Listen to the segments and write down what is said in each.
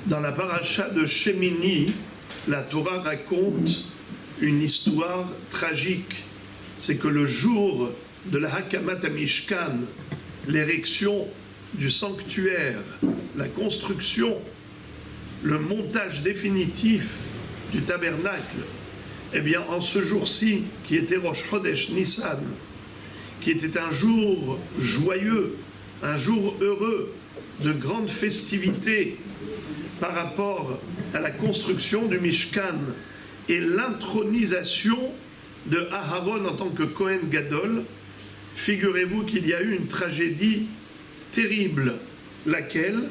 Dans la paracha de Shemini, la Torah raconte une histoire tragique. C'est que le jour de la Hakamat HaMishkan, l'érection du sanctuaire, la construction, le montage définitif du tabernacle, eh bien, en ce jour-ci, qui était Rosh Chodesh Nissan, qui était un jour joyeux, un jour heureux, de grandes festivités par rapport à la construction du Mishkan et l'intronisation de Aharon en tant que Kohen Gadol, figurez-vous qu'il y a eu une tragédie terrible, laquelle,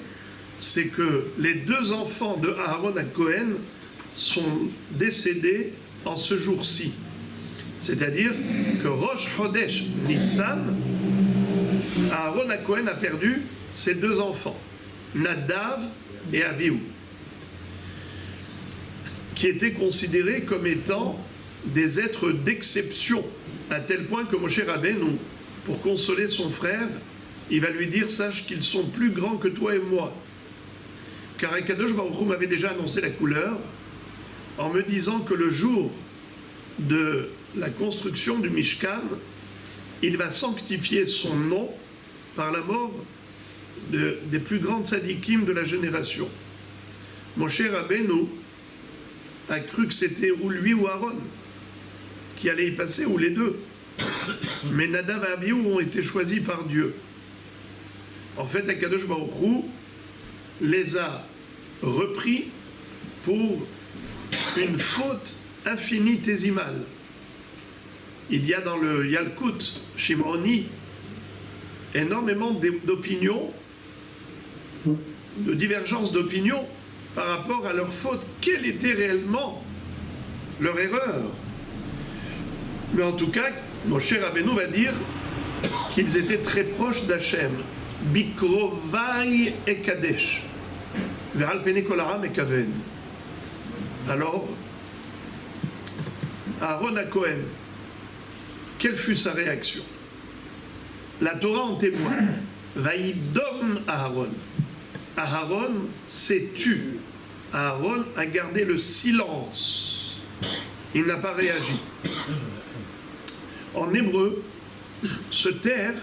c'est que les deux enfants de Aharon à Kohen sont décédés en ce jour-ci. C'est-à-dire que Rosh Chodesh Nissan, Aharon à Kohen a perdu ses deux enfants, Nadav et Avihu, qui étaient considérés comme étant des êtres d'exception, à tel point que Moshe Rabbeinu, pour consoler son frère, il va lui dire « Sache qu'ils sont plus grands que toi et moi ». Car Akadosh Baruch Hu m'avait déjà annoncé la couleur en me disant que le jour de la construction du Mishkan, il va sanctifier son nom par la mort des plus grandes tzadikim de la génération. Moshe Rabbeinu a cru que c'était ou lui ou Aaron qui allait y passer, ou les deux. Mais Nadav et Abihu ont été choisis par Dieu. En fait, Akadosh Baruch Hu les a repris pour une faute infinitésimale. Il y a dans le Yalkut Shimoni énormément d'opinions, de divergences d'opinions par rapport à leur faute. Quelle était réellement leur erreur? Mais en tout cas, Moshe Rabbeinu va dire qu'ils étaient très proches d'Hachem. Bikrovai et Kadesh. Ve'al pene kol ha'am ekaven. Alors, Aaron à Cohen, quelle fut sa réaction? La Torah en témoigne. Vaïdom Aaron. Aaron s'est tu. Aaron a gardé le silence. Il n'a pas réagi. En hébreu, se taire,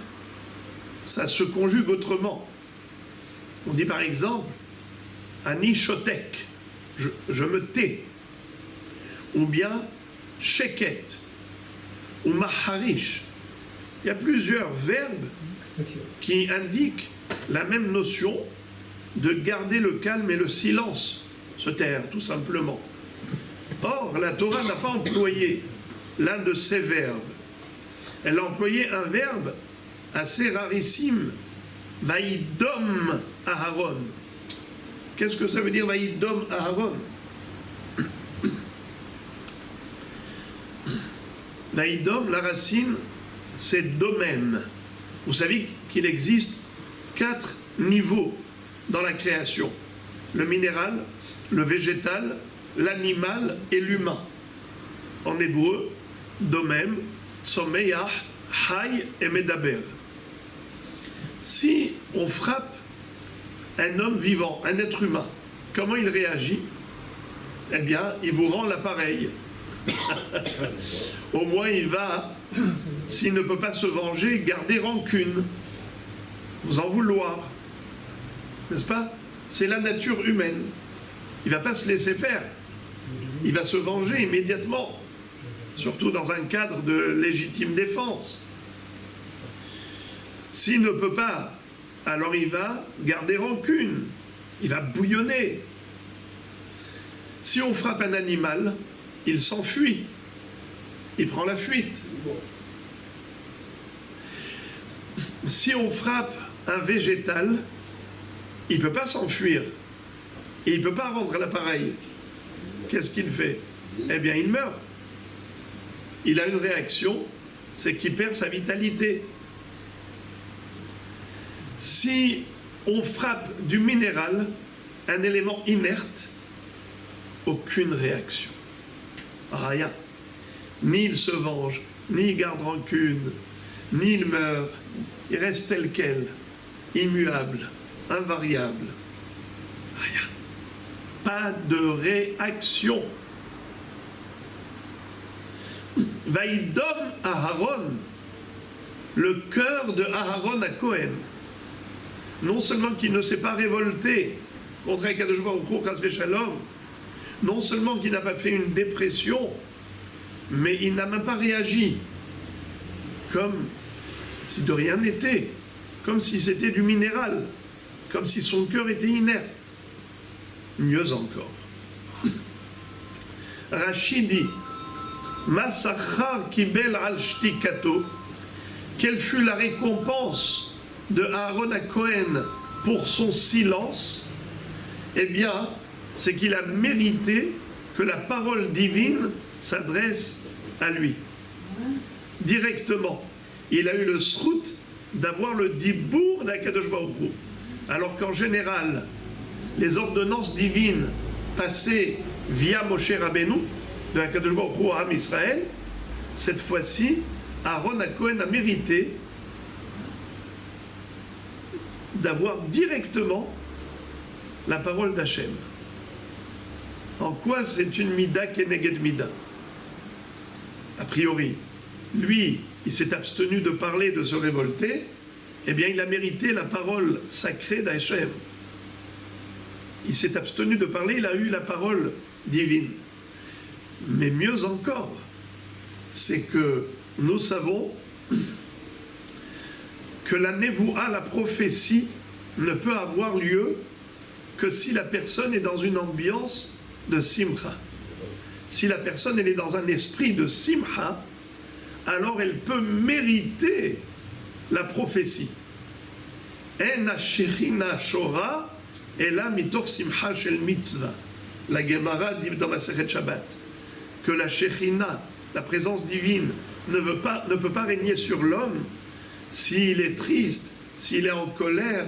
ça se conjugue autrement. On dit par exemple, Ani shotek, je me tais. Ou bien, sheket, ou maharish. Il y a plusieurs verbes qui indiquent la même notion de garder le calme et le silence, se taire, tout simplement. Or, la Torah n'a pas employé l'un de ces verbes. Elle a employé un verbe assez rarissime, Vaïdom Aharon. Qu'est-ce que ça veut dire Vaïdom Aharon? Vaïdom, la racine, c'est domaine. Vous savez qu'il existe 4 niveaux dans la création. Le minéral, le végétal, l'animal et l'humain. En hébreu, domaine, tsomeach, hay et medaber. Si on frappe un homme vivant, un être humain, comment il réagit? Eh bien, il vous rend l'appareil. Au moins, il va, s'il ne peut pas se venger, garder rancune, vous en vouloir. N'est-ce pas? C'est la nature humaine. Il ne va pas se laisser faire. Il va se venger immédiatement, surtout dans un cadre de légitime défense. S'il ne peut pas, alors il va garder rancune, il va bouillonner. Si on frappe un animal, il s'enfuit, il prend la fuite. Si on frappe un végétal, il ne peut pas s'enfuir, et il ne peut pas rendre l'appareil. Qu'est-ce qu'il fait? Eh bien, il meurt. Il a une réaction, c'est qu'il perd sa vitalité. Si on frappe du minéral, un élément inerte, aucune réaction. Rien. Ni il se venge, ni il garde rancune, ni il meurt. Il reste tel quel, immuable, invariable. Rien. pas de réaction. Vaïdom Aharon, le cœur de Aharon à Cohen, non seulement qu'il ne s'est pas révolté contre Akadosh Baruch Hu Chas v'Shalom, non seulement qu'il n'a pas fait une dépression, mais il n'a même pas réagi comme si de rien n'était, comme si c'était du minéral, comme si son cœur était inerte. Mieux encore. Rashi dit, Masachar kibel al shtikato, quelle fut la récompense de Aaron à Cohen pour son silence? Eh bien, c'est qu'il a mérité que la parole divine s'adresse à lui. Directement. Il a eu le srout d'avoir le dibour d'Akadosh Baruch Hu. Alors qu'en général, les ordonnances divines passaient via Moshe Rabbeinu, de Akadosh Baruch Hu à Am Israël, cette fois-ci, Aaron à Cohen a mérité d'avoir directement la parole d'Hachem. En quoi c'est une mida keneged mida? A priori, lui, il s'est abstenu de parler, de se révolter, eh bien il a mérité la parole sacrée d'Hachem. Il s'est abstenu de parler, il a eu la parole divine. Mais mieux encore, c'est que nous savons que la nevoua, la prophétie, ne peut avoir lieu que si la personne est dans une ambiance de simcha. Si la personne elle est dans un esprit de simcha, alors elle peut mériter la prophétie. En ha-shechina shora ela mitor simcha shel mitzvah. La Gemara dit dans la Masechet Shabbat que la shechina, la présence divine, ne peut pas régner sur l'homme s'il est triste, s'il est en colère,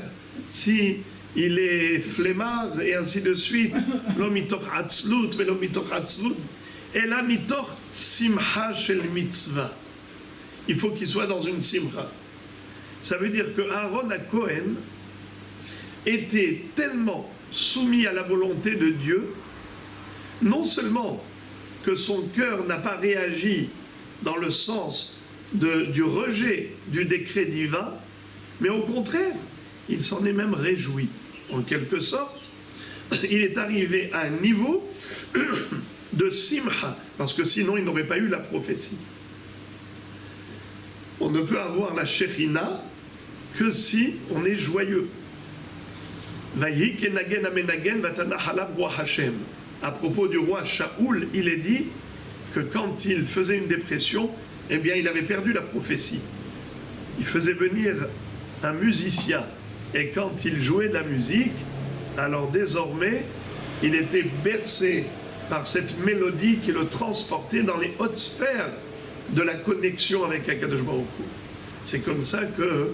s'il est flemmard, et ainsi de suite. Lo mitoch atzlut, velo mitoch atzlut, ela mitoch simcha shel mitzvah. Il faut qu'il soit dans une simcha. Ça veut dire que Aaron à Cohen était tellement soumis à la volonté de Dieu, non seulement que son cœur n'a pas réagi dans le sens du rejet du décret divin, mais au contraire, il s'en est même réjoui. En quelque sorte, il est arrivé à un niveau de simcha, parce que sinon il n'aurait pas eu la prophétie. On ne peut avoir la shechina que si on est joyeux. Vayi kenagen amenagen vatana halav roi Hashem. À propos du roi Shaoul, il est dit que quand il faisait une dépression, eh bien il avait perdu la prophétie. Il faisait venir un musicien, et quand il jouait de la musique, alors désormais, il était bercé par cette mélodie qui le transportait dans les hautes sphères de la connexion avec Akadosh Baruch Hu. C'est comme ça que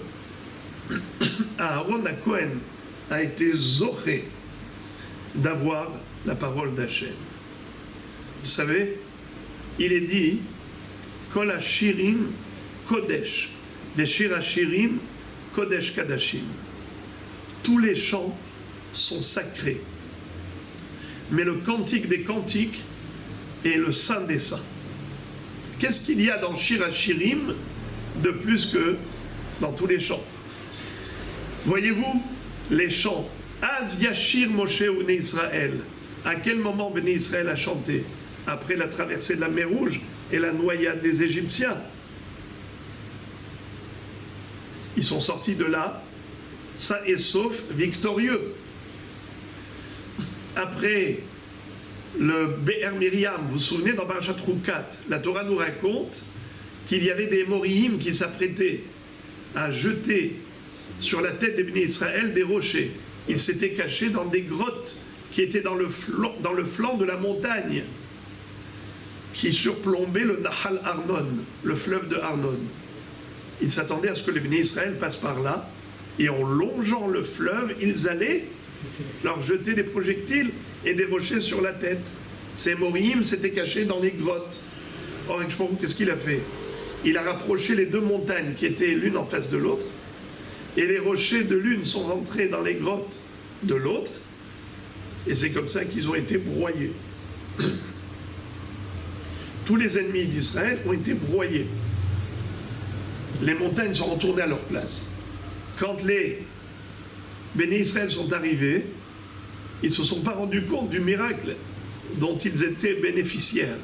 Aaron à Cohen a été zoché d'avoir la parole d'Hachem. Vous savez, il est dit Kol ha-shirim kodesh, veshir ha-shirim kodesh kadashim. Tous les chants sont sacrés, mais le cantique des cantiques est le saint des saints. Qu'est-ce qu'il y a dans Shir ha-shirim de plus que dans tous les chants? Voyez-vous, les chants Az Yashir Moshe Bnei Israël. À quel moment Bnei Israël a chanté? Après la traversée de la mer Rouge et la noyade des Égyptiens. Ils sont sortis de là, sains et saufs, victorieux. Après le Be'er Miriam, vous vous souvenez, dans Parashat Rukat, la Torah nous raconte qu'il y avait des Moriim qui s'apprêtaient à jeter sur la tête des Bnei Israël des rochers. Ils s'étaient cachés dans des grottes qui étaient dans le flanc de la montagne qui surplombait le Nahal Arnon, le fleuve de Arnon. Ils s'attendaient à ce que les Bnei Israël passent par là, et en longeant le fleuve, ils allaient leur jeter des projectiles et des rochers sur la tête. Ces Moriim s'étaient cachés dans les grottes. Or, qu'est-ce qu'il a fait? Il a rapproché les deux montagnes qui étaient l'une en face de l'autre, et les rochers de l'une sont rentrés dans les grottes de l'autre, Et c'est comme ça qu'ils ont été broyés. Tous les ennemis d'Israël ont été broyés. Les montagnes sont retournées à leur place. Quand les Béné Israël sont arrivés, ils ne se sont pas rendus compte du miracle dont ils étaient bénéficiaires.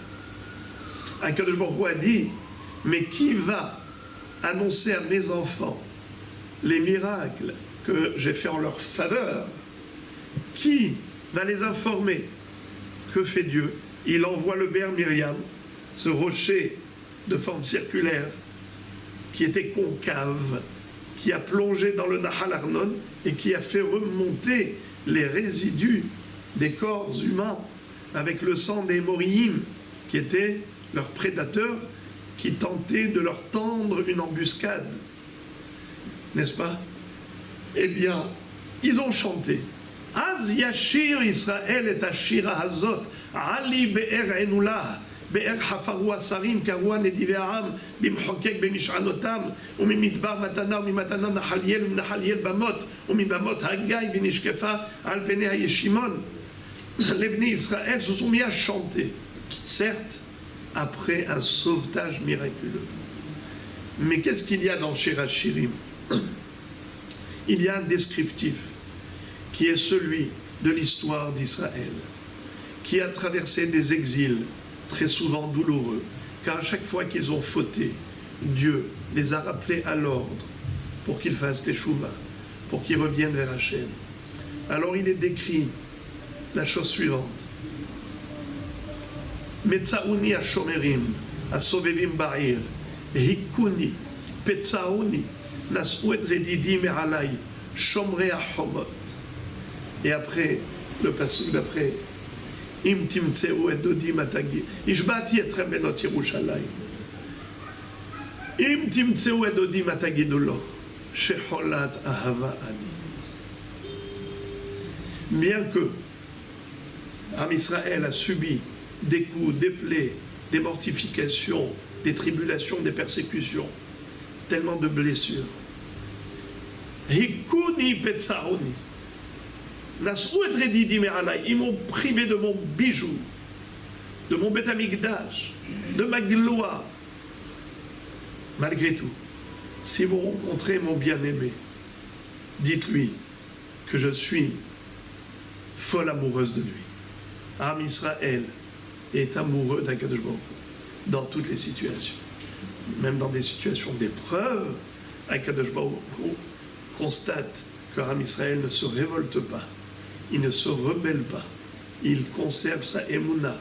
Akadosh Baruch Hu a dit, mais qui va annoncer à mes enfants les miracles que j'ai faits en leur faveur? Qui va les informer? Que fait Dieu? Il envoie le Ber Miriam, ce rocher de forme circulaire qui était concave, qui a plongé dans le Nahal Arnon et qui a fait remonter les résidus des corps humains avec le sang des Moriim, qui étaient leurs prédateurs, qui tentaient de leur tendre une embuscade. N'est-ce pas? Eh bien, ils ont chanté. Az yashir Israël et ashira hazot, ali be'er enulah, be'er hafaru asarim, karwa nedive ha'am, bimchokek b'mish'anotam, umimidbar matana, umimatana nahaliel, umnahaliel bamot, umibamot haggai v'nishkefa al pene ha'yeshimon. Les Bnei Israël se sont mis à chanter, certes, après un sauvetage miraculeux. Mais qu'est-ce qu'il y a dans Shir HaShirim? Il y a un descriptif qui est celui de l'histoire d'Israël, qui a traversé des exils très souvent douloureux, car à chaque fois qu'ils ont fauté, Dieu les a rappelés à l'ordre pour qu'ils fassent teshuva, pour qu'ils reviennent vers Hachem. Alors il est décrit la chose suivante. Metzaouni ha-shomerim, ha-sovevim ba'ir, hikuni, petzaouni, nas'u et redidi me'alai, shomrei ha-homot. Et après, le passage d'après, im timtseu et dodi matagi, ishbati et rebenot Yerushalayim. Im timtseu et dodi matagidulo, shecholat ahava ani. Bien que Am Israël a subi des coups, des plaies, des mortifications, des tribulations, des persécutions, tellement de blessures. Hikuni petsaoni. Ils m'ont privé de mon bijou, de mon Beth Amikdash, de ma gloire. Malgré tout, si vous rencontrez mon bien-aimé, dites-lui que je suis folle amoureuse de lui. Am Israël est amoureux d'Akadosh Baruch Hu dans toutes les situations. Même dans des situations d'épreuve, Akadosh Baruch Hu constate que Am Israël ne se révolte pas, il ne se rebelle pas, il conserve sa émouna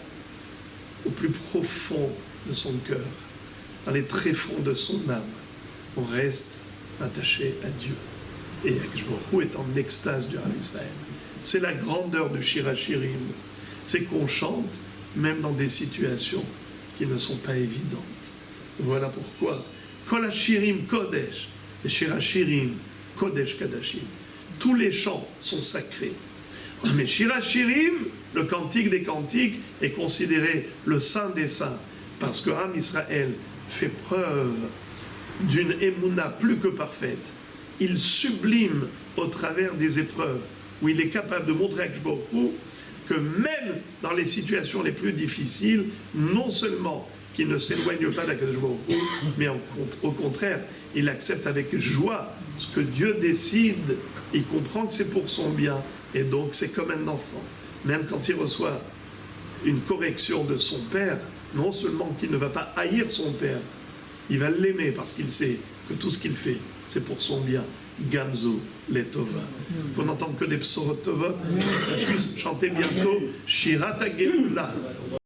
au plus profond de son cœur, dans les tréfonds de son âme. On reste attaché à Dieu. Et Akadosh Baruch Hu est en extase du Am Israël. C'est la grandeur de Shir HaShirim. C'est qu'on chante même dans des situations qui ne sont pas évidentes. Voilà pourquoi Kol HaShirim Kodesh et Shir HaShirim Kodesh Kadashim. Tous les chants sont sacrés. Mais Shir HaShirim, le cantique des cantiques, est considéré le saint des saints parce que Am Israël fait preuve d'une émouna plus que parfaite. Il sublime au travers des épreuves où il est capable de montrer à Akadosh Baruch Hu que même dans les situations les plus difficiles, non seulement qu'il ne s'éloigne pas d'Akadosh Baruch Hu, mais au contraire, il accepte avec joie ce que Dieu décide, il comprend que c'est pour son bien, et donc c'est comme un enfant. Même quand il reçoit une correction de son père, non seulement qu'il ne va pas haïr son père, il va l'aimer parce qu'il sait que tout ce qu'il fait, c'est pour son bien. Gamzo Letova. Qu'on n'entende que des psorot tovot, qu'on puisse chanter bientôt Shirat HaGeula.